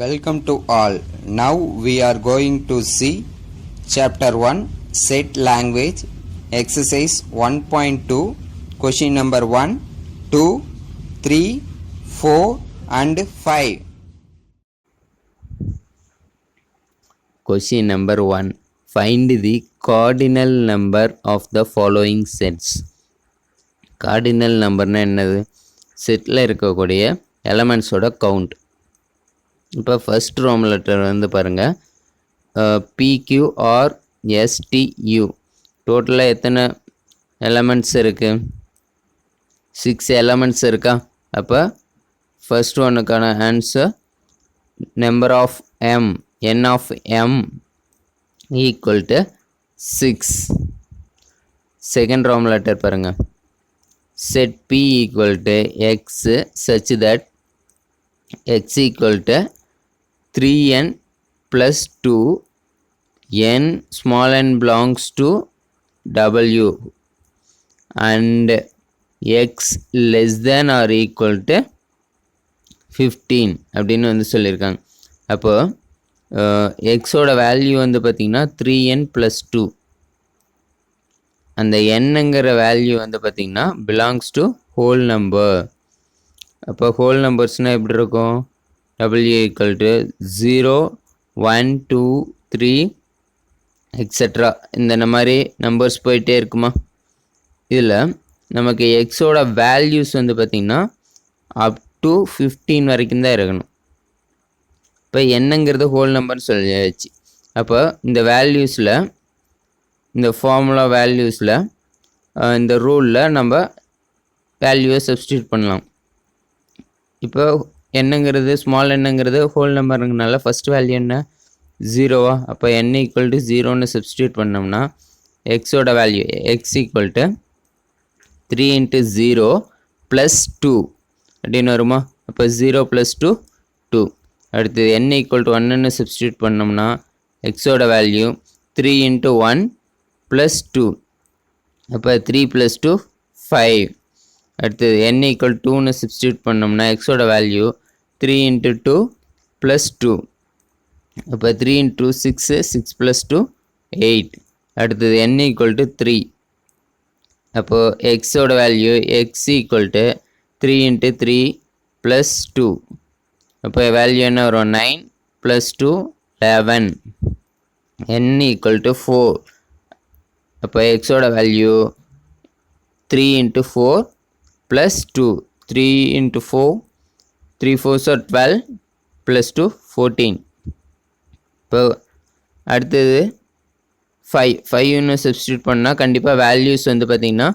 Welcome to all. Now we are going to see chapter 1 set language exercise 1.2 question number 1, 2, 3, 4 and 5. Question number 1. Find the cardinal number of the following sets. Cardinal numberனா என்னது? Settle இருக்கக்கூடிய எலமெண்ட்ஸோட count. இப்போ first Rome letter வந்து பாருங்கள், PQRSTU. டோட்டலாக எத்தனை elements இருக்குது? 6 elements இருக்கா? அப்போ ஃபர்ஸ்ட் ஒன்றுக்கான answer number of M, n of M equal to 6. Second roman letter பாருங்கள், set P equal to X such that X equal to 3n plus 2, n small n belongs to W and X less than or equal to 15 அப்படின்னு வந்து சொல்லியிருக்காங்க. அப்போ எக்ஸோட value வந்து பார்த்திங்கன்னா 3n plus 2. அந்த என்னங்கிற வேல்யூ வந்து பார்த்திங்கன்னா பிலாங்ஸ் டு ஹோல் நம்பர். அப்போ ஹோல் நம்பர்ஸ்னால் எப்படி இருக்கும்? W equal to 0, 1, 2, 3 எக்ஸட்ரா இந்த மாதிரி நம்பர்ஸ் போயிட்டே இருக்குமா? இதில் நமக்கு எக்ஸோட வேல்யூஸ் வந்து பார்த்திங்கன்னா அப் டு 15 வரைக்கும் தான் இருக்கணும். இப்போ என்னங்கிறது ஹோல் நம்பர்னு சொல்லியாச்சு. அப்போ இந்த வேல்யூஸில், இந்த ஃபார்முலா வேல்யூஸில், இந்த ரூலில் நம்ம வேல்யூவை சப்ஸ்டியூட் பண்ணலாம். இப்போ என்னங்கிறது ஸ்மால் என்னங்கிறது ஹோல் நம்பருங்கனால ஃபஸ்ட் வேல்யூ என்ன? 0வா? அப்போ n ஈக்குவல் டு 0ன்னு சப்ஸ்டியூட் பண்ணோம்னா எக்ஸோட வேல்யூ x ஈக்குவல் டு 3 × 0 + 2 அப்படின்னு வருமா? அப்போ 0 + 2 2. அடுத்தது n ஈக்குவல் டு 1ன்னு சப்ஸ்டியூட் பண்ணோம்னா எக்ஸோட வேல்யூ 3 × 1 + 2. அப்போ 3 + 2 5. அடுத்தது n ஈக்குவல் 2ன்னு சப்ஸ்டியூட் பண்ணோம்னா எக்ஸோட வேல்யூ 3 × 2 + 2. அப்போ 3 × 6 6 + 2 8. அடுத்தது n ஈக்குவல் டு 3. அப்போது எக்ஸோட வேல்யூ x ஈக்குவல் டு 3 × 3 + 2. அப்போ வேல்யூ என்ன வரும்? 9 + 2 11. n equal to 4. அப்போ எக்ஸோட வேல்யூ 3 × 4 + 2. 3 × 4 3 4s are 12 + 2 14. இப்போ அடுத்தது 5ன்னு சப்ஸ்டியூட் பண்ணால் கண்டிப்பாக வேல்யூஸ் வந்து பார்த்திங்கன்னா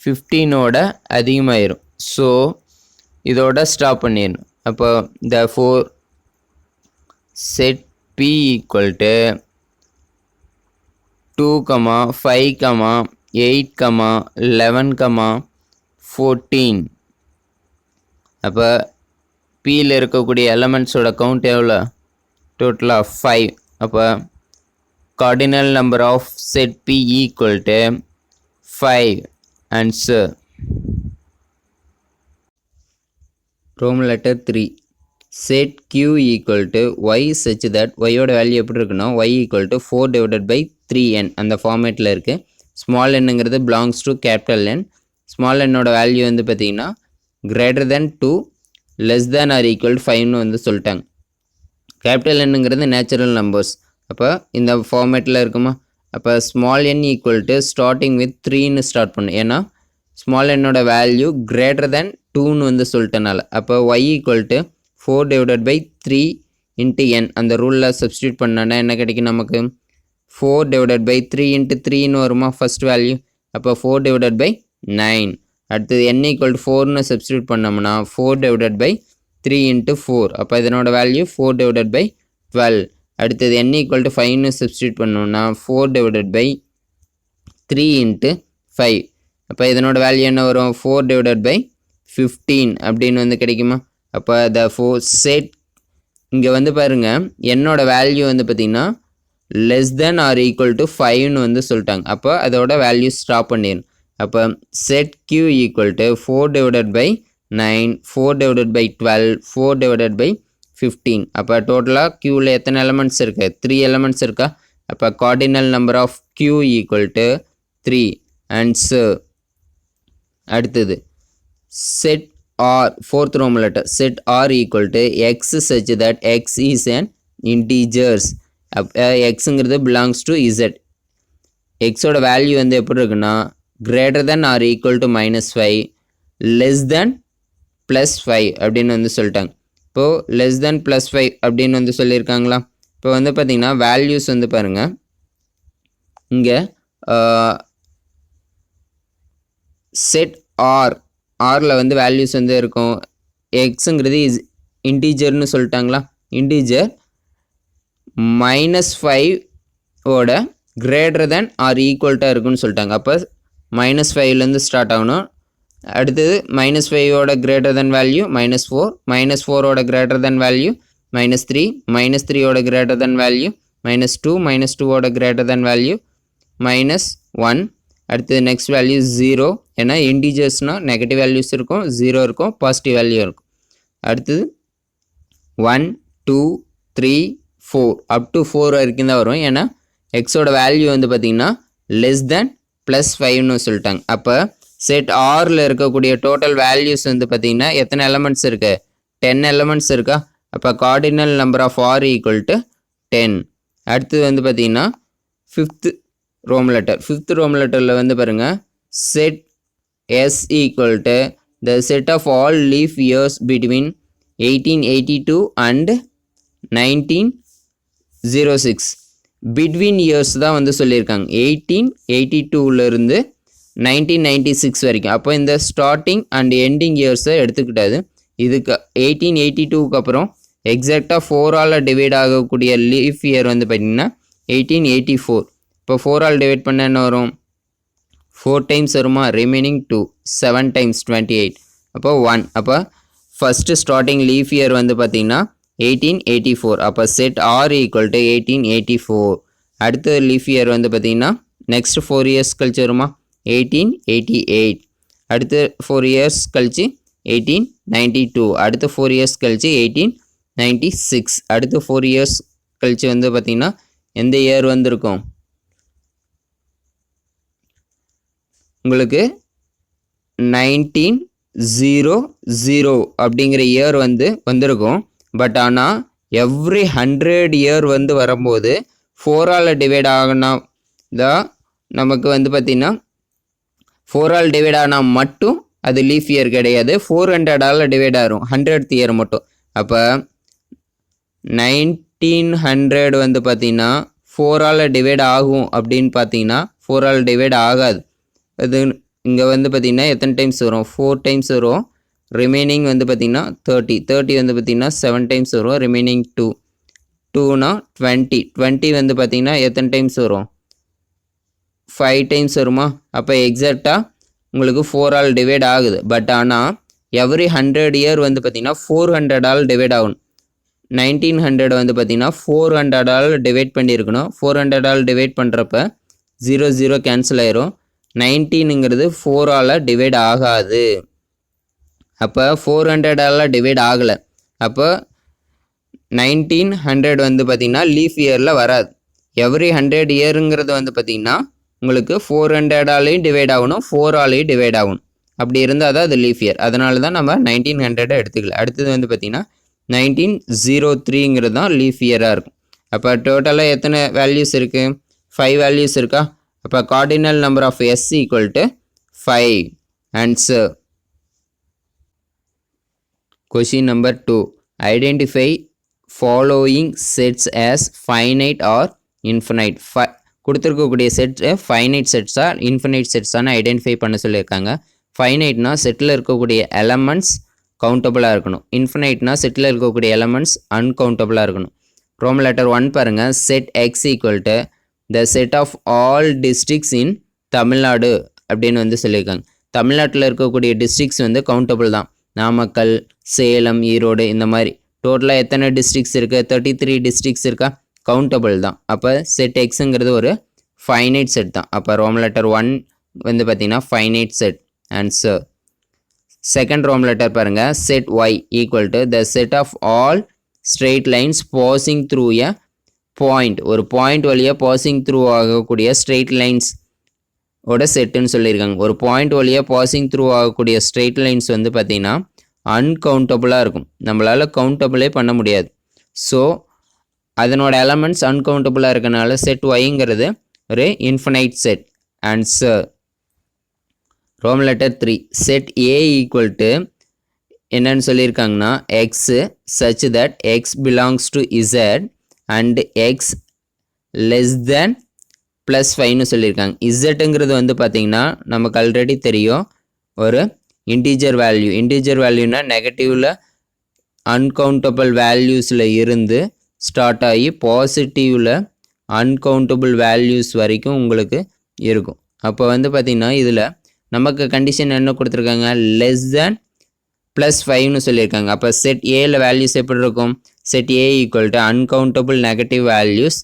15ஓட அதிகமாகிடும். ஸோ இதோட ஸ்டாப் பண்ணிடணும். அப்போ இந்த 4 set P equal to 2, 5, 8, 11, 14. அப்போ பியில் இருக்கக்கூடிய எலமெண்ட்ஸோட கவுண்ட் எவ்வளோ? டோட்டலாக 5. அப்போ cardinal number of set P equal to 5. Answer. Roman letter 3. Set Q equal to y such that y ஓட வேல்யூ எப்படி இருக்குன்னா y equal to 4 divided by 3n அந்த ஃபார்மேட்டில் இருக்குது. ஸ்மால் என்னங்கிறது belongs to capital N. Small என்னோட value வந்து பார்த்திங்கன்னா greater than 2, less than or equal to 5ன்னு வந்து சொல்லிட்டாங்க. கேபிட்டல் என்னங்கிறது நேச்சுரல் நம்பர்ஸ். அப்போ இந்த ஃபார்மேட்டில் இருக்குமா? அப்போ small n equal to starting with 3ன்னு ஸ்டார்ட் பண்ணும். ஏன்னா ஸ்மால் என்னோட வேல்யூ கிரேட்டர் தேன் 2ன்னு வந்து சொல்லிட்டனால. அப்போ y equal to 4 divided by 3 × n அந்த ரூலில் சப்ஸ்டியூட் பண்ணோன்னா என்ன கிடைக்கும் நமக்கு? 4 divided by 3 × 3ன்னு வருமா ஃபஸ்ட் வேல்யூ? அப்போ 4 divided by 9. அடுத்தது n ஈக்குவல் டு 4ன்னு சப்ஸ்டியூட் பண்ணோம்னா 4 divided by 3 × 4. அப்போ இதனோட வேல்யூ 4 divided by 12. அடுத்தது n ஈக்குவல் டு 5ன்னு சப்ஸ்டியூட் பண்ணோம்னா 4 divided by 3 × 5. அப்போ இதனோட வேல்யூ என்ன வரும்? 4 divided by 15 அப்படின்னு வந்து கிடைக்குமா? அப்போ the 4 set இங்கே வந்து பாருங்கள், என்னோட வேல்யூ வந்து பார்த்திங்கன்னா less than or equal to 5ன்னு வந்து சொல்லிட்டாங்க. அப்போ அதோட வேல்யூ ஸ்டாப் பண்ணிடணும். அப்போ set Q equal to 4 divided by 9, 4 divided by 12, 4 divided by 15. அப்போ டோட்டலாக க்யூவில் எத்தனை எலமெண்ட்ஸ் இருக்குது? 3 எலமெண்ட்ஸ் இருக்கா? அப்போ cardinal number of Q equal to 3. Answer. அடுத்தது set R, fourth roman letter, set R equal to X such that X is an integers. அப்போ எக்ஸுங்கிறது பிலாங்ஸ் டு இசட். எக்ஸோட வேல்யூ வந்து எப்படி இருக்குன்னா greater than or equal to -5, less than +5 அப்படின்னு வந்து சொல்லிட்டாங்க. இப்போது லெஸ் தென் +5 அப்படின்னு வந்து சொல்லியிருக்காங்களா? இப்போ வந்து பார்த்திங்கன்னா வேல்யூஸ் வந்து பாருங்கள், இங்கே செட் ஆரில் வந்து வேல்யூஸ் வந்து இருக்கும். எக்ஸுங்கிறது இன்டீஜர்னு சொல்லிட்டாங்களா? இன்டீஜர் -5ஓட கிரேட்டர் தென் ஆர் ஈக்குவல்ட்டாக இருக்குன்னு சொல்லிட்டாங்க. அப்போ -5லேருந்து ஸ்டார்ட் ஆகணும். அடுத்தது -5ஓட கிரேட்டர் தென் வேல்யூ -4, -4ஓட கிரேட்டர் தென் வேல்யூ -3, -3ஓட கிரேட்டர் தென் வேல்யூ -2, -2ஓட கிரேட்டர் தென் வேல்யூ -1. அடுத்தது நெக்ஸ்ட் வேல்யூ 0. ஏன்னா இன்டீஜர்ஸ்னால் நெகட்டிவ் வேல்யூஸ் இருக்கும், 0 இருக்கும், பாசிட்டிவ் வேல்யூ இருக்கும். அடுத்தது 1, 2, 3, 4 அப் டு 4 வரைக்கும் தான் வரும். ஏன்னா எக்ஸோட வேல்யூ வந்து பார்த்திங்கன்னா லெஸ் தென் +5ன்னு சொல்லிட்டாங்க. அப்போ செட் ஆரில் இருக்கக்கூடிய டோட்டல் வேல்யூஸ் வந்து பார்த்திங்கன்னா எத்தனை எலமெண்ட்ஸ் இருக்குது? 10 எலமெண்ட்ஸ் இருக்கா? அப்போ cardinal number of R equal to 10. அடுத்தது வந்து பார்த்திங்கன்னா ஃபிஃப்த் ரோமன் லெட்டரில் வந்து பாருங்கள், set S equal to the set of all leap years between 1882 and 1906. Between years தான் வந்து சொல்லியிருக்காங்க, 1882லேருந்து 1996 வரைக்கும். அப்போ இந்த ஸ்டார்டிங் அண்ட் எண்டிங் இயர்ஸை எடுத்துக்கிட்டாது. இதுக்கு 1882க்கு அப்புறம் எக்ஸாக்டாக 4ஆல் டிவைட் ஆகக்கூடிய லீஃப் இயர் வந்து பார்த்திங்கன்னா 1884. இப்போ 4ஆல் டிவைட் பண்ண என்ன வரும்? 4 டைம்ஸ் வருமா? Remaining 2, 7 times 28. அப்போ 1. அப்போ ஃபஸ்ட்டு ஸ்டார்டிங் லீஃப் இயர் வந்து பார்த்திங்கன்னா 1884. அப்போ செட் ஆர் ஈக்குவல் டு 1884. அடுத்த லீஃப் இயர் வந்து பார்த்திங்கன்னா நெக்ஸ்ட் 4 இயர்ஸ் கழிச்சு வருமா? 1888. அடுத்து 4 இயர்ஸ் கழிச்சு 1892. அடுத்து 4 இயர்ஸ் கழிச்சு 1896. அடுத்து 4 இயர்ஸ் கழிச்சு வந்து பார்த்திங்கன்னா எந்த இயர் வந்திருக்கும்? உங்களுக்கு 1900 அப்படிங்கிற இயர் வந்திருக்கும். பட் ஆனால் எவ்ரி 100 இயர் வந்து வரும்போது 4ஆல் டிவைட் ஆகினா தான் நமக்கு வந்து பார்த்திங்கன்னா 4ஆல் டிவைட் ஆனால் மட்டும் அது லீஃப் இயர் கிடையாது, 400ஆல் டிவைட் ஆகும் 100th இயர் மட்டும். அப்போ 1900 வந்து பார்த்திங்கன்னா 4ஆல் டிவைட் ஆகும் அப்படின்னு பார்த்தீங்கன்னா 4ஆல் டிவைட் ஆகாது. அது இங்கே வந்து பார்த்திங்கன்னா எத்தனை டைம்ஸ் வரும்? 4 டைம்ஸ் வரும். ரிமைனிங் வந்து பார்த்திங்கன்னா 30 வந்து பார்த்திங்கன்னா 7 டைம்ஸ் வரும். ரிமைனிங் 2னா 20 வந்து பார்த்திங்கன்னா எத்தனை டைம்ஸ் வரும்? 5 டைம்ஸ் வருமா? அப்போ எக்ஸாக்டாக உங்களுக்கு 4ஆல் டிவைட் ஆகுது. பட் ஆனால் எவ்ரி 100 இயர் வந்து பார்த்திங்கன்னா 400ஆல் டிவைட் ஆகணும். 1900 வந்து பார்த்திங்கன்னா 400ஆல் டிவைட் பண்ணியிருக்கணும். 400ஆல் டிவைட் பண்ணுறப்ப 0 கேன்சல் ஆயிரும். 19ங்கிறது 4ஆல் டிவைட் ஆகாது. அப்போ 400ஆல் டிவைட் ஆகலை. அப்போ 1900 வந்து பார்த்திங்கன்னா லீஃப் இயரில் வராது. எவ்ரி 100 இயருங்கிறது வந்து பார்த்திங்கன்னா உங்களுக்கு 400ஆலையும் டிவைட் ஆகணும், 4ஆலையும் டிவைட் ஆகணும். அப்படி இருந்தால் தான் அது லீஃப் இயர். அதனால தான் நம்ம 1900 எடுத்துக்கல. அடுத்தது வந்து பார்த்திங்கன்னா 1903ங்கிறது தான் லீஃப் இயராக இருக்கும். அப்போ டோட்டலாக எத்தனை வேல்யூஸ் இருக்குது? 5 வேல்யூஸ் இருக்கா? அப்போ cardinal number of S equal to 5. Answer. Question number 2. Identify following sets as finite or infinite. கொடுத்துருக்கக்கூடிய செட் ஃபைனைட் செட்ஸா இன்ஃபினைட் செட்ஸான்னு ஐடென்டிஃபை பண்ண சொல்லியிருக்காங்க. ஃபைனைட்னா செட்டில் இருக்கக்கூடிய எலமெண்ட்ஸ் கவுண்டபுளாக இருக்கணும். இன்ஃபினைட்னா செட்டில் இருக்கக்கூடிய எலமெண்ட்ஸ் அன்கவுண்டபுளாக இருக்கணும். ரோமன் லெட்டர் 1 பாருங்கள். Set X equal to the set of all districts in Tamil Nadu அப்படின்னு வந்து சொல்லியிருக்காங்க. தமிழ்நாட்டில் இருக்கக்கூடிய டிஸ்ட்ரிக்ஸ் வந்து கவுண்டபுள் தான். நாமக்கல், சேலம், ஈரோடு இந்த மாதிரி டோட்டலாக எத்தனை டிஸ்ட்ரிக்ஸ் இருக்குது? 33 டிஸ்ட்ரிக்ஸ் இருக்கா? கவுண்டபிள் தான். அப்போ செட் எக்ஸுங்கிறது ஒரு ஃபைனைட் செட் தான். அப்போ ரோமன் லெட்டர் 1 வந்து பார்த்திங்கன்னா finite set. Answer. Second Roman letter பாருங்கள். Set Y equal to the set of all straight lines passing through a point. ஒரு பாயிண்ட் வழியாக passing through ஆகக்கூடிய straight lines ஓட செட்டுன்னு சொல்லியிருக்காங்க. ஒரு பாயிண்ட் வழியாக passing through ஆகக்கூடிய straight lines வந்து பார்த்திங்கன்னா அன்கவுண்டபுளாக இருக்கும். நம்மளால் கவுண்டபுளே பண்ண முடியாது. ஸோ அதனோட எலமெண்ட்ஸ் அன்கவுண்டபுளாக இருக்கனால செட் ஒய்ங்கிறது ஒரு infinite set. Answer Roman letter 3. Set A equal to என்னன்னு சொல்லியிருக்காங்கன்னா x such that x belongs to Z and x less than +5ன்னு சொல்லியிருக்காங்க. இசட்டுங்கிறது வந்து பார்த்திங்கன்னா நமக்கு ஆல்ரெடி தெரியும் ஒரு இன்டீஜர் வேல்யூ. இன்டீஜர் வேல்யூனா நெகட்டிவில் அன்கவுண்டபிள் வேல்யூஸில் இருந்து ஸ்டார்ட் ஆகி பாசிட்டிவில் அன்கவுண்டபிள் வேல்யூஸ் வரைக்கும் உங்களுக்கு இருக்கும். அப்போ வந்து பார்த்திங்கன்னா இதில் நமக்கு கண்டிஷன் என்ன கொடுத்துருக்காங்க, லெஸ் தேன் +5ன்னு சொல்லியிருக்காங்க. அப்போ செட் ஏல வேல்யூஸ் எப்படி இருக்கும், set A equal to uncountable negative values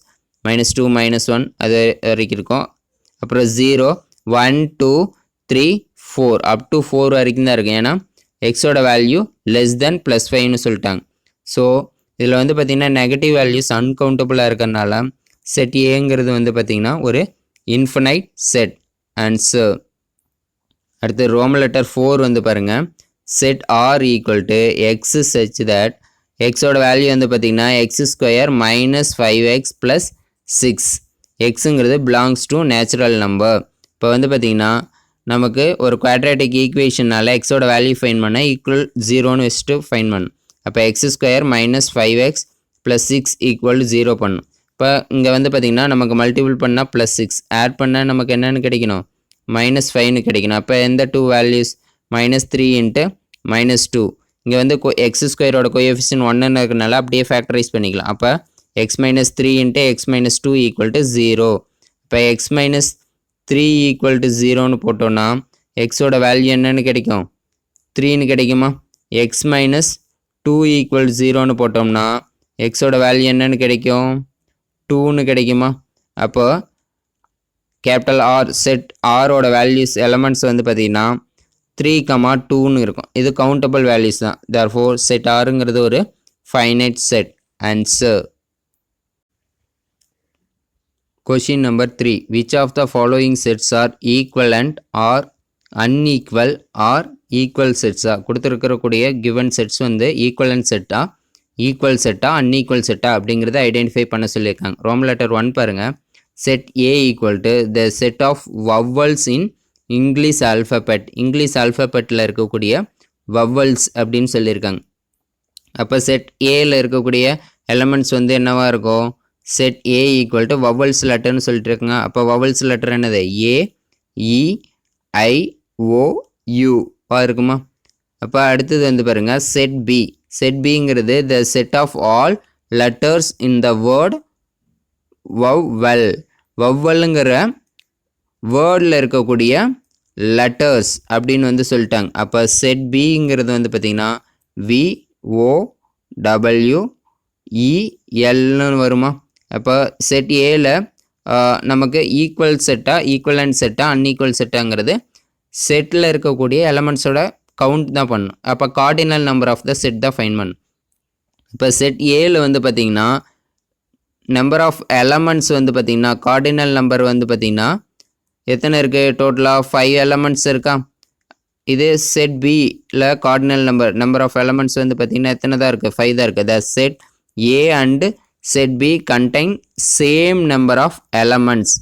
-2 -1 அது வரைக்கும் இருக்கும். அப்புறம் 0 1 2 3 4 அப் டு 4 வரைக்கும் தான் இருக்குது. ஏன்னா எக்ஸோட வேல்யூ லெஸ் தேன் +5ன்னு சொல்லிட்டாங்க. ஸோ இதில் வந்து பார்த்திங்கன்னா நெகட்டிவ் வேல்யூஸ் அன்கவுண்டபுளாக இருக்கிறனால செட் ஏங்கிறது வந்து பார்த்திங்கன்னா ஒரு இன்ஃபினைட் செட். ஆன்சர் அடுத்து ரோமன் லெட்டர் 4 வந்து பாருங்கள். Set R equal to X such that எக்ஸோட வேல்யூ வந்து பார்த்திங்கன்னா x² -5x + 6. எக்ஸுங்கிறது பிலாங்ஸ் டு நேச்சுரல் நம்பர். இப்போ வந்து பார்த்திங்கன்னா நமக்கு ஒரு குவாட்ரேட்டிக் ஈக்குவேஷனால் எக்ஸோட வேல்யூ ஃபைன் பண்ண ஈக்குவல் 0ன்னு வச்சுட்டு ஃபைன் பண்ணணும். அப்போ x² -5x + 6 = 0 பண்ணணும். இப்போ இங்கே வந்து பார்த்திங்கன்னா நமக்கு மல்டிபிள் பண்ணால் +6 ஆட் பண்ணால் நமக்கு என்னென்னு கிடைக்கணும், -5ன்னு கிடைக்கணும். அப்போ எந்த 2 வேல்யூஸ், -3 × -2. இங்கே வந்து x² கோஎஃபிஷியன்ட் 1ன்னு இருக்கிறனால அப்படியே ஃபேக்டரைஸ் பண்ணிக்கலாம். அப்போ x - 3 × x - 2 = 0. இப்போ x - 3 = 0ன்னு போட்டோன்னா எக்ஸோட வேல்யூ என்னன்னு கிடைக்கும், 3ன்னு கிடைக்குமா. x - 2 = 0ன்னு போட்டோம்னா எக்ஸோட வேல்யூ என்னன்னு கிடைக்கும், 2ன்னு கிடைக்குமா. அப்போ கேபிட்டல் ஆர் செட் ஆரோட வேல்யூஸ் எலமெண்ட்ஸ் வந்து பார்த்திங்கன்னா 3, 2ன்னு இருக்கும். இது கவுண்டபிள் வேல்யூஸ் தான். தேர்ஃபோர் செட் ஆருங்கிறது ஒரு finite set. Answer Question number 3. Which of the following sets are equivalent or unequal or equal sets? கொடுத்துருக்கக்கூடிய given sets வந்து equivalent செட்டா, equal செட்டா, unequal செட்டா அப்படிங்கிறத ஐடென்டிஃபை பண்ண சொல்லியிருக்காங்க. ரோமன் லெட்டர் 1 பாருங்கள். Set A equal to the set of vowels in English alphabet. English ஆல்ஃபபெட்டில் இருக்கக்கூடிய vowels அப்படின்னு சொல்லியிருக்காங்க. அப்போ செட் ஏல இருக்கக்கூடிய எலமெண்ட்ஸ் வந்து என்னவாக இருக்கும், set A equal to vowels லெட்டர்னு சொல்லிட்டு இருக்குங்க. அப்போ வவல்ஸ் லெட்டர் என்னது, ஏ இ ஐ ஓ யூ இருக்குமா. அப்போ அடுத்தது வந்து பாருங்கள் செட் பி. செட் பிங்கிறது the set of all letters in the word vowel. வவ்வலுங்கிற வேர்டில் இருக்கக்கூடிய லெட்டர்ஸ் அப்படின்னு வந்து சொல்லிட்டாங்க. அப்போ செட் பிங்கிறது வந்து பார்த்திங்கன்னா VOWELன்னு வருமா. அப்போ செட் ஏல நமக்கு ஈக்குவல் செட்டா, ஈக்குவலண்ட் செட்டா, அன்ஈக்குவல் செட்டாங்கிறது செட்டில் இருக்கக்கூடிய எலமெண்ட்ஸோட கவுண்ட் தான் பண்ணணும். அப்போ cardinal number of the set தான் ஃபைன் பண்ணணும். இப்போ செட் ஏல வந்து பார்த்திங்கன்னா நம்பர் ஆஃப் எலமெண்ட்ஸ் வந்து பார்த்திங்கன்னா கார்டினல் நம்பர் வந்து பார்த்திங்கன்னா எத்தனை இருக்குது, டோட்டலாக 5 எலமெண்ட்ஸ் இருக்கா. இதே செட் பியில் கார்டினல் நம்பர் ஆஃப் எலமெண்ட்ஸ் வந்து பார்த்திங்கன்னா எத்தனை தான் இருக்குது, 5 தான் இருக்குது. The set A and set B contain same number of elements.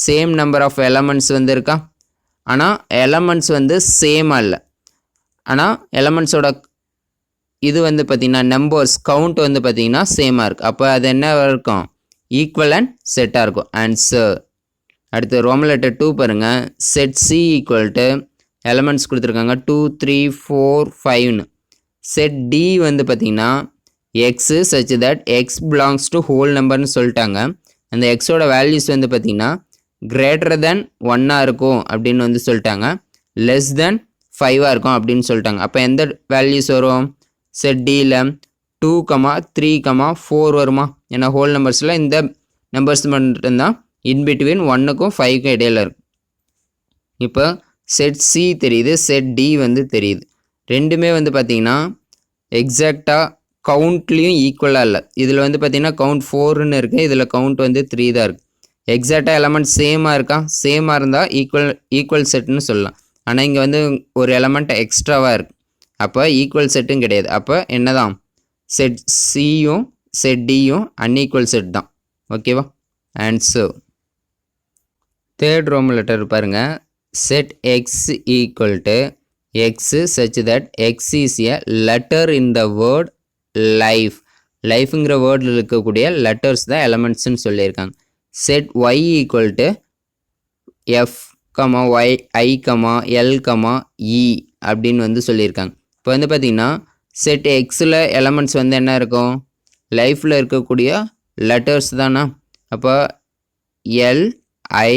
Same number of elements வந்து இருக்கா, ஆனால் எலமெண்ட்ஸ் வந்து சேமாக இல்லை. ஆனால் எலமெண்ட்ஸோட இது வந்து பார்த்திங்கன்னா நம்பர்ஸ் கவுண்ட் வந்து பார்த்திங்கன்னா சேமாக இருக்குது. அப்போ அது என்ன இருக்கும், ஈக்குவலண்ட் செட்டாக இருக்கும். ஆன்சர் அடுத்து ரோமன் லெட்டர் 2 பாருங்கள். Set C equal to elements கொடுத்துருக்காங்க 2 3 4 5ன்னு. செட் டி வந்து பார்த்திங்கன்னா x such that x belongs to whole நம்பர்னு சொல்லிட்டாங்க. அந்த எக்ஸோட வேல்யூஸ் வந்து பார்த்திங்கன்னா கிரேட்டர் தென் 1 இருக்கும் அப்படின்னு வந்து சொல்லிட்டாங்க, லெஸ் தென் 5 இருக்கும் அப்படின்னு சொல்லிட்டாங்க. அப்போ எந்த வேல்யூஸ் வரும், செட் டியில் 2, 3, 4 வருமா. ஏன்னா ஹோல் நம்பர்ஸில் இந்த நம்பர்ஸ் மட்டும்தான் இன்பிட்வீன் 1க்கும் 5க்கும் இடையில இருக்கும். இப்போ செட் சி தெரியுது, செட் டி வந்து தெரியுது. ரெண்டுமே வந்து பார்த்திங்கன்னா எக்ஸாக்டாக கவுண்ட்லேயும் ஈக்குவலாக இல்லை. இதில் வந்து பார்த்திங்கன்னா கவுண்ட் 4ன்னு இருக்குது, இதில் கவுண்ட் வந்து 3 தான் இருக்குது. எக்ஸாக்டாக எலமெண்ட் சேமாக இருக்கா? சேமாக இருந்தால் ஈக்குவல் செட்டுன்னு சொல்லலாம். ஆனால் இங்கே வந்து ஒரு எலமெண்ட் எக்ஸ்ட்ராவாக இருக்குது, அப்போ ஈக்குவல் செட்டும் கிடையாது. அப்போ என்ன தான், செட் சியும் செட் டியும் அன்ஈக்குவல் செட் தான். ஓகேவா? ஆன்சர். தேர்ட் ரோம் லெட்டர் பாருங்கள். Set X equal to X such that X is a letter in the word life. லைஃப்ங்கிற வேர்டில் இருக்கக்கூடிய லெட்டர்ஸ் தான் எலமெண்ட்ஸ்ன்னு சொல்லியிருக்காங்க. Set Y equal to F comma Y I comma L comma E அப்படின்னு வந்து சொல்லியிருக்காங்க. இப்போ வந்து பார்த்திங்கன்னா செட் எக்ஸில் எலமெண்ட்ஸ் வந்து என்ன இருக்கும்? லைஃப்பில் இருக்கக்கூடிய லெட்டர்ஸ் தானா? அப்போ எல் ஐ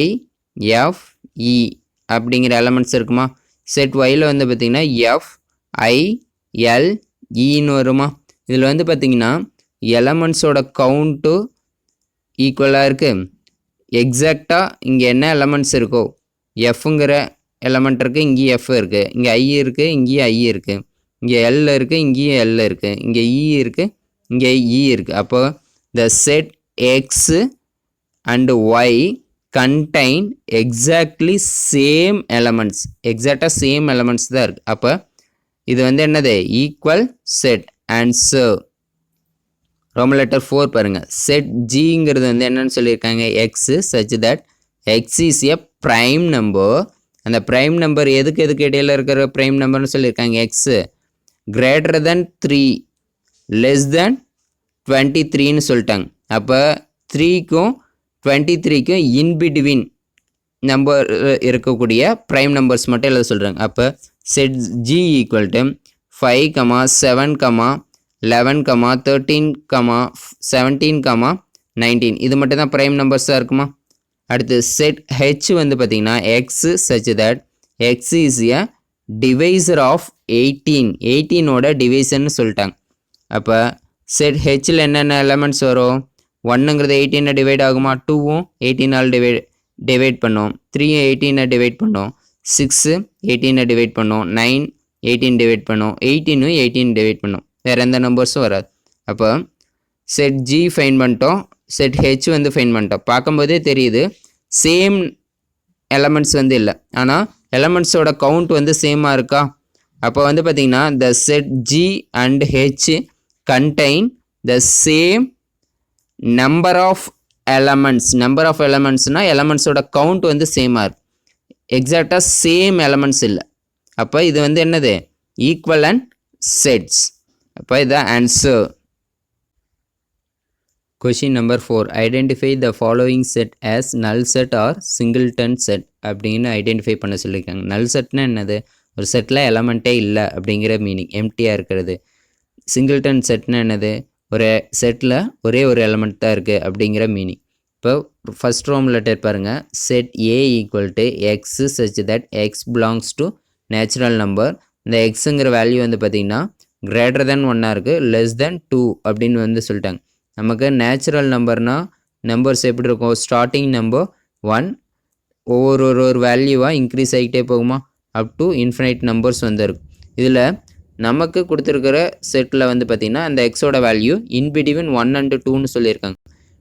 எஃப் இ அப்படிங்கிற எலமெண்ட்ஸ் இருக்குமா? செட் ஒயில் வந்து பார்த்திங்கன்னா எஃப் ஐ எல் இன்னு வருமா? இதில் வந்து பார்த்திங்கன்னா எலமெண்ட்ஸோட கவுண்ட்டு ஈக்குவலாக இருக்குது. எக்ஸாக்டாக இங்கே என்ன எலமெண்ட்ஸ் இருக்கோ, எஃப்ங்கிற எலமெண்ட் இருக்குது, இங்கேயும் எஃப் இருக்குது, இங்கே ஐ இருக்குது, இங்கேயும் ஐ இருக்குது, இங்கே எல் இருக்குது, இங்கேயும் எல் இருக்குது, இங்கே இ இருக்குது, இங்கே இ இருக்குது. அப்போ the set X and Y contain exactly same elements. எக்ஸாக்டாக சேம் எலமெண்ட்ஸ் தான் இருக்குது. அப்போ இது வந்து என்னது? Equal set. Answer. Roman letter 4 பாருங்கள். செட் ஜிங்கிறது வந்து என்னன்னு சொல்லியிருக்காங்க? X such that X is a prime number. அந்த ப்ரைம் நம்பர் எதுக்கு இடையில இருக்கிற ப்ரைம் நம்பர்னு சொல்லியிருக்காங்க? X greater than 3 less than 23ன்னு சொல்லிட்டாங்க. அப்போ 3க்கும் 23க்கும் இன்பிட்வீன் நம்பர் இருக்கக்கூடிய ப்ரைம் நம்பர்ஸ் மட்டும் எழுத சொல்கிறாங்க. அப்போ செட் ஜி ஈக்குவல் டு 5, 7, 11, 13, 17, 19 இது மட்டும் தான் ப்ரைம் நம்பர்ஸாக இருக்குமா? அடுத்து செட் ஹெச் வந்து பார்த்திங்கன்னா X such that X is a divisor of 18. 18ஓட டிவைசர்னு சொல்லிட்டாங்க. அப்போ செட் ஹெச்சில் என்னென்ன எலமெண்ட்ஸ் வரும்? 1ங்கிறது 18 டிவைட் ஆகுமா? 2வும் 18ஆல் டிவைட் பண்ணோம், 3யும் 18 டிவைட் பண்ணோம், 6 18 டிவைட் பண்ணோம், 9 18 டிவைட் பண்ணோம், 18ம் 18 டிவைட் பண்ணோம். வேறு எந்த நம்பர்ஸும் வராது. அப்போ செட் ஜி ஃபைன் பண்ணிட்டோம், செட் ஹெச் வந்து ஃபைன் பண்ணிட்டோம். பார்க்கும்போதே தெரியுது சேம் எலமெண்ட்ஸ் வந்து இல்லை, ஆனால் எலமெண்ட்ஸோட கவுண்ட் வந்து சேமாக இருக்கா? அப்போ வந்து பார்த்திங்கன்னா the set G and H contain the same number of elements. Number of எலமெண்ட்ஸ்னால் எலமெண்ட்ஸோட கவுண்ட் வந்து சேமாக இருக்குது, எக்ஸாக்டாக சேம் எலமெண்ட்ஸ் இல்லை. அப்போ இது வந்து என்னது? Equivalent sets. அப்போ இதான் answer. Question number 4. Identify the following set as null set or singleton set அப்படின்னு ஐடென்டிஃபை பண்ண சொல்லியிருக்காங்க. நல் செட்னா என்னது? ஒரு செட்டில் எலமெண்ட்டே இல்லை அப்படிங்கிற மீனிங், எம்டியாக இருக்கிறது. சிங்கிள்டன் செட்னா என்னது? ஒரு செட்டில் ஒரே ஒரு எலமெண்ட் தான் இருக்குது அப்படிங்கிற மீனிங். இப்போ ஃபஸ்ட் ரோம் லெட்டர் பாருங்கள். Set A equal to X such that x belongs to natural number. இந்த எக்ஸுங்கிற வேல்யூ வந்து பார்த்திங்கன்னா கிரேட்டர் தென் 1 இருக்குது, லெஸ் தென் 2 அப்படின்னு வந்து சொல்லிட்டாங்க. நமக்கு நேச்சுரல் நம்பர்னால் நம்பர்ஸ் எப்படி இருக்கும்? ஸ்டார்டிங் நம்பர் 1 ஒவ்வொரு வேல்யூவாக இன்க்ரீஸ் ஆகிட்டே போகுமா? அப் டு இன்ஃபினைட் நம்பர்ஸ் வந்து இருக்கும். இதில் நமக்கு கொடுத்துருக்கிற செட்டில் வந்து பார்த்திங்கன்னா அந்த எக்ஸோட வேல்யூ இன்பிட்வீன் 1 and 2ன்னு சொல்லியிருக்காங்க.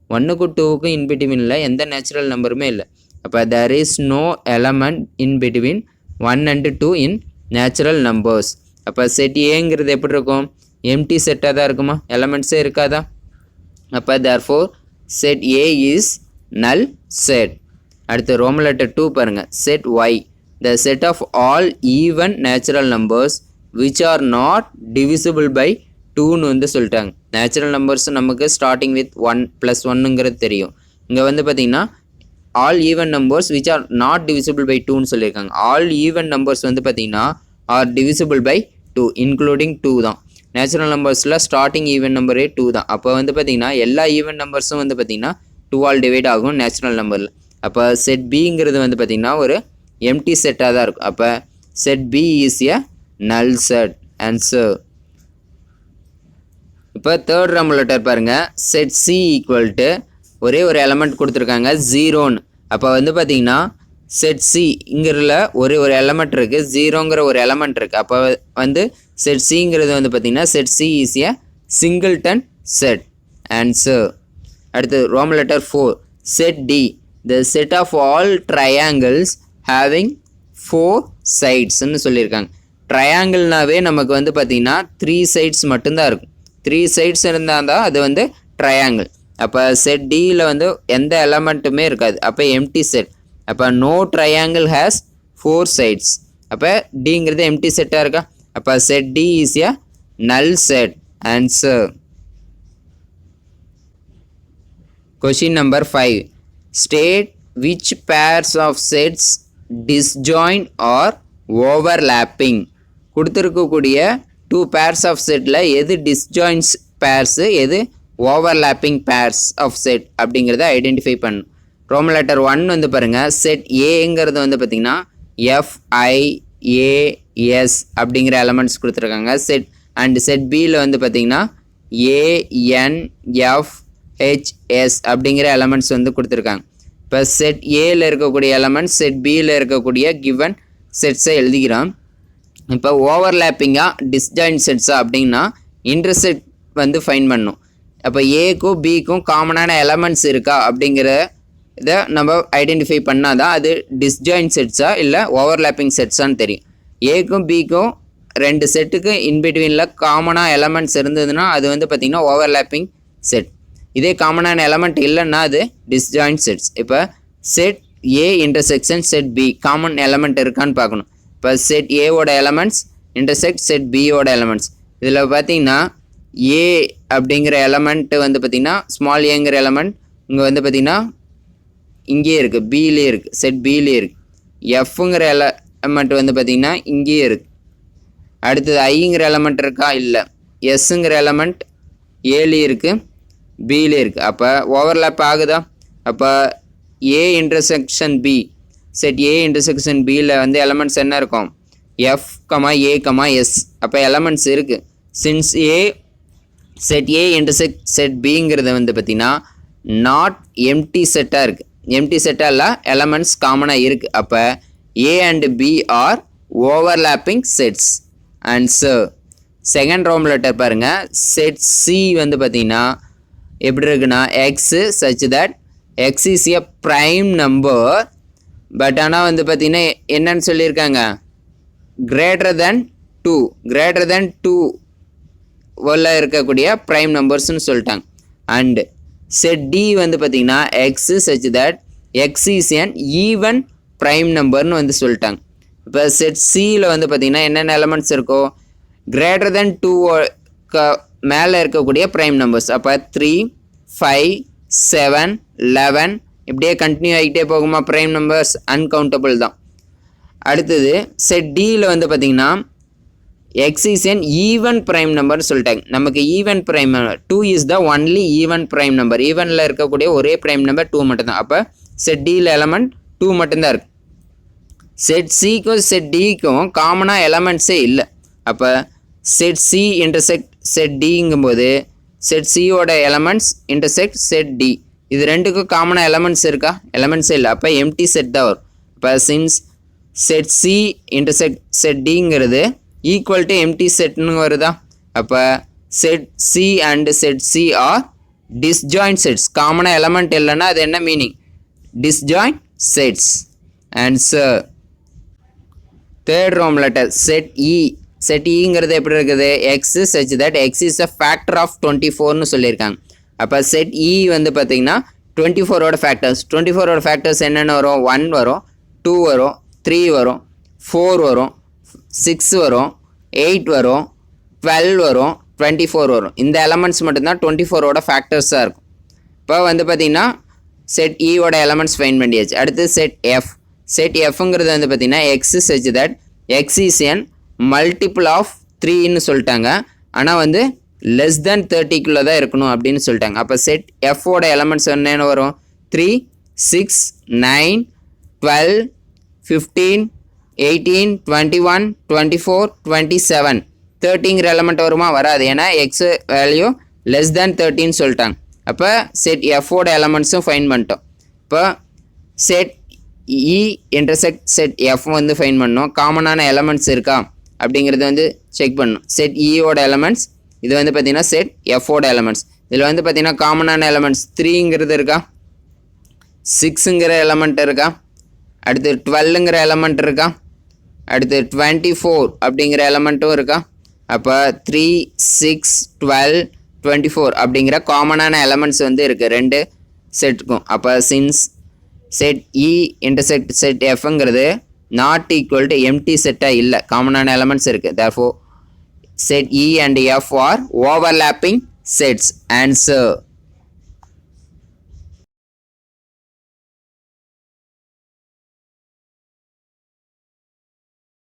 1க்கும் 2க்கும் இன்பிட்வீனில் எந்த நேச்சுரல் நம்பருமே இல்லை. அப்போ there is no element in between 1 and 2 in natural numbers. அப்போ செட் ஏங்கிறது எப்படி இருக்கும்? எம்டி செட்டாக தான் இருக்குமா? எலமெண்ட்ஸே இருக்காதா? அப்போ therefore set A is null set. அடுத்து ரோமன் லெட்டர் 2 பாருங்கள். Set Y the set of all even natural numbers which are not divisible by 2ன்னு வந்து சொல்லிட்டாங்க. நேச்சுரல் நம்பர்ஸ் நமக்கு ஸ்டார்டிங் வித் 1 + 1ங்கிறது தெரியும். இங்கே வந்து பார்த்திங்கன்னா all even numbers which are not divisible by 2ன்னு சொல்லியிருக்காங்க. ஆல் ஈவன் நம்பர்ஸ் வந்து பார்த்திங்கன்னா ஆர் divisible by 2 இன்க்ளூடிங் 2 தான். நேச்சுரல் நம்பர்ஸில் ஸ்டார்டிங் ஈவன் நம்பரே 2 தான். அப்போ வந்து பார்த்திங்கன்னா எல்லா ஈவன் நம்பர்ஸும் வந்து பார்த்திங்கன்னா 2ஆல் டிவைட் ஆகும் நேச்சுரல் நம்பரில். அப்போ செட் பிங்கிறது வந்து பார்த்திங்கன்னா ஒரு எம்டி செட்டாக தான் இருக்கும். அப்போ set B is a null set. Answer. இப்போ தேர்ட் ரோமன் லெட்டர் பாருங்கள். செட் சி ஈக்குவல் டு ஒரே ஒரு எலமெண்ட் கொடுத்துருக்காங்க 0ன்னு. அப்போ வந்து பார்த்திங்கன்னா செட் சி இங்கிறதுல ஒரு எலமெண்ட் இருக்குது, 0ங்கிற ஒரு எலமெண்ட் இருக்குது. அப்போ வந்து செட் சிங்கிறது வந்து பார்த்திங்கன்னா set C is a singleton set. Answer. அடுத்து Roman letter 4 set D the set of all triangles having 4 sidesன்னு சொல்லியிருக்காங்க. ட்ரையாங்கிள்னாவே நமக்கு வந்து பார்த்திங்கன்னா 3 sides மட்டும்தான் இருக்கும். 3 sides இருந்தால் தான் அது வந்து ட்ரையாங்கிள். அப்போ செட் டியில் வந்து எந்த எலமெண்ட்டுமே இருக்காது. அப்போ எம்டி செட். அப்போ நோ ட்ரையாங்கிள் ஹேஸ் 4 sides. அப்போ டிங்கிறது எம்டி செட்டாக இருக்கா? அப்போ set D is a null set. Answer. Question number 5. State which pairs of sets disjoint or overlapping. கொடுத்துருக்கக்கூடிய 2 pairs of setல எது disjoints pairs, எது overlapping pairs of set அப்படிங்கிறத identify பண்ணும். Roman letter 1 வந்து பாருங்கள். செட் ஏங்கிறது வந்து பார்த்திங்கன்னா FIAS அப்படிங்கிற எலமெண்ட்ஸ் கொடுத்துருக்காங்க. செட் அண்ட் செட் பியில் வந்து பார்த்திங்கன்னா ANFHS அப்படிங்கிற எலமெண்ட்ஸ் வந்து கொடுத்துருக்காங்க. இப்போ செட் ஏல இருக்கக்கூடிய எலமெண்ட்ஸ் செட் பியில் இருக்கக்கூடிய கிவன் செட்ஸை எழுதிக்கிறோம். இப்போ ஓவர்லேப்பிங்காக டிஸ்ஜாயின்ட் செட்ஸா அப்படின்னா இன்டர்செக்ட் வந்து ஃபைன் பண்ணும். அப்போ ஏக்கும் பிக்கும் காமனான எலமெண்ட்ஸ் இருக்கா அப்படிங்கிற இதை நம்ம ஐடென்டிஃபை பண்ணால் தான் அது டிஸ்ஜாயின்ட் செட்ஸா இல்லை ஓவர்லேப்பிங் செட்ஸான்னு தெரியும். ஏக்கும் பிக்கும் 2 செட்டுக்கு இன்பிட்வீனில் காமனாக எலமெண்ட்ஸ் இருந்ததுன்னா அது வந்து பார்த்திங்கன்னா ஓவர்லேப்பிங் செட். இதே காமனான எலமெண்ட் இல்லைன்னா அது டிஸ்ஜாயின்ட் செட்ஸ். இப்போ set A intersection set B common element இருக்கான்னு பார்க்கணும். இப்போ செட் ஏவோட எலமெண்ட்ஸ் இன்டர்செக்ட் செட் பியோட எலமெண்ட்ஸ். இதில் பார்த்தீங்கன்னா ஏ அப்படிங்கிற எலமெண்ட்டு வந்து பார்த்திங்கன்னா ஸ்மால் ஏங்கிற எலமெண்ட் இங்கே வந்து பார்த்திங்கன்னா இங்கேயே இருக்குது, பிலே இருக்குது, செட் பிலே இருக்குது. எஃப்ங்கிற எலமெண்ட் வந்து பார்த்திங்கன்னா இங்கேயே இருக்குது. அடுத்தது ஐங்கிற எலமெண்ட் இருக்கா? இல்லை. எஸ்ஸுங்கிற எலமெண்ட் ஏலே இருக்குது, பிலே இருக்குது. அப்போ ஓவர்லேப் ஆகுதா? அப்போ A intersection B set A intersection பியில் வந்து எலமெண்ட்ஸ் என்ன இருக்கும்? F comma A comma S. அப்போ எலமெண்ட்ஸ் இருக்குது. Since A set A intersect set பிங்கிறது வந்து பார்த்திங்கன்னா நாட் எம்டி செட்டாக இருக்குது. எம்டி செட்டாக இல்லை, எலமெண்ட்ஸ் காமனாக இருக்குது. அப்போ A and B are overlapping sets. Answer. Second Roman letter பாருங்கள். செட் சி வந்து பார்த்திங்கன்னா எப்படி இருக்குன்னா X such that X is a prime number. But ஆனால் வந்து பார்த்திங்கன்னா என்னன்னு சொல்லியிருக்காங்க? கிரேட்டர் தென் 2 உள்ள இருக்கக்கூடிய ப்ரைம் நம்பர்ஸ்னு சொல்லிட்டாங்க. அண்டு செட் டி வந்து பார்த்திங்கன்னா x such that X is an even prime நம்பர்னு வந்து சொல்லிட்டாங்க. இப்போ செட் சியில் வந்து பார்த்திங்கன்னா என்னென்ன எலமெண்ட்ஸ் இருக்கோ? கிரேட்டர் தென் 2 மேலே இருக்கக்கூடிய ப்ரைம் நம்பர்ஸ். அப்போ 3, 5, 7, 11 இப்படியே கண்டினியூ ஆகிட்டே போகுமா? ப்ரைம் நம்பர்ஸ் அன்கவுண்டபிள் தான். அடுத்தது செட் டியில் வந்து பார்த்திங்கன்னா x is an even prime நம்பர்னு சொல்லிட்டாங்க. நமக்கு even prime number 2 is the only even prime number. ஈவனில் இருக்கக்கூடிய ஒரே ப்ரைம் நம்பர் 2 மட்டும்தான். அப்போ செட் டியில் எலமெண்ட் 2 மட்டும்தான் இருக்குது. செட் சிக்கும் செட் டிக்கும் காமனாக எலமெண்ட்ஸே இல்லை. அப்போ செட் சி இன்டர்செக்ட் செட் டிங்கும்போது செட் சியோட எலமெண்ட்ஸ் இன்டர்செக்ட் செட் டி. இது ரெண்டுக்கும் காமனாக எலமெண்ட்ஸ் இருக்கா? எலமெண்ட்ஸே இல்லை. அப்போ எம்டி செட் தான் வரும். இப்போ since set C intersect set டிங்கிறது ஈக்குவல் டு எம்டி செட்னு வருதா? அப்போ set C and set C are disjoint sets. காமனாக எலமெண்ட் இல்லைன்னா அது என்ன meaning? Disjoint sets. Answer. Third Roman letter set E. Set இங்கிறது எப்படி இருக்குது? X such that X is a factor of 24னு சொல்லியிருக்காங்க. அப்போ செட் இ வந்து பார்த்திங்கன்னா 24ஓட ஃபேக்டர்ஸ். 24ஓட ஃபேக்டர்ஸ் என்னென்ன வரும்? 1 வரும், 2 வரும், 3 வரும், 4 வரும், 6 வரும், 8 வரும், 12 வரும், 24 வரும். இந்த எலமெண்ட்ஸ் மட்டும்தான் 24ஓட ஃபேக்டர்ஸாக இருக்கும். இப்போ வந்து பார்த்திங்கன்னா செட் இயோட எலமெண்ட்ஸ் ஃபைன் பண்ணியாச்சு. அடுத்து செட் எஃப். செட் எஃப்ங்கிறது வந்து பார்த்திங்கன்னா x such that X is an multiple of 3ன்னு சொல்லிட்டாங்க. ஆனால் வந்து லெஸ் தென் 30க்குள்ளே தான் இருக்கணும் அப்படின்னு சொல்லிட்டாங்க. அப்போ செட் எஃபோட எலமெண்ட்ஸ் என்னென்ன வரும்? 3, 6, 9, 12, 15, 18, 21, 24, 27, 30ங்கிற எலமெண்ட் வருமா? வராது. ஏன்னா எக்ஸ் வேல்யூ லெஸ் தேன் 30ன்னு சொல்லிட்டாங்க. அப்போ செட் எஃபோட எலமெண்ட்ஸும் ஃபைன் பண்ணிட்டோம். இப்போ set E intersect set F வந்து ஃபைன் பண்ணோம். காமனான எலமெண்ட்ஸ் இருக்கா அப்படிங்கிறது வந்து செக் பண்ணணும். செட் இயோட எலமெண்ட்ஸ் இது வந்து பார்த்தீங்கன்னா செட் எஃபோட எலமெண்ட்ஸ். இதில் வந்து பார்த்தீங்கன்னா காமனான எலமெண்ட்ஸ் 3ங்கிறது இருக்கா, 6ங்கிற எலமெண்ட் இருக்கா, அடுத்து 12ங்கிற எலமெண்ட் இருக்கா, அடுத்து 24 அப்படிங்கிற எலமெண்ட்டும் இருக்கா. அப்போ 3, 6, 12, 24 அப்படிங்கிற காமனான எலமெண்ட்ஸ் வந்து இருக்குது 2 செட்டுக்கும். அப்போ since set E intersect set எஃப்ங்கிறது நாட் ஈக்குவல் டு எம்டி செட்டாக இல்லை, காமனான எலமெண்ட்ஸ் இருக்குது. Therefore set E and F are overlapping sets. Answer.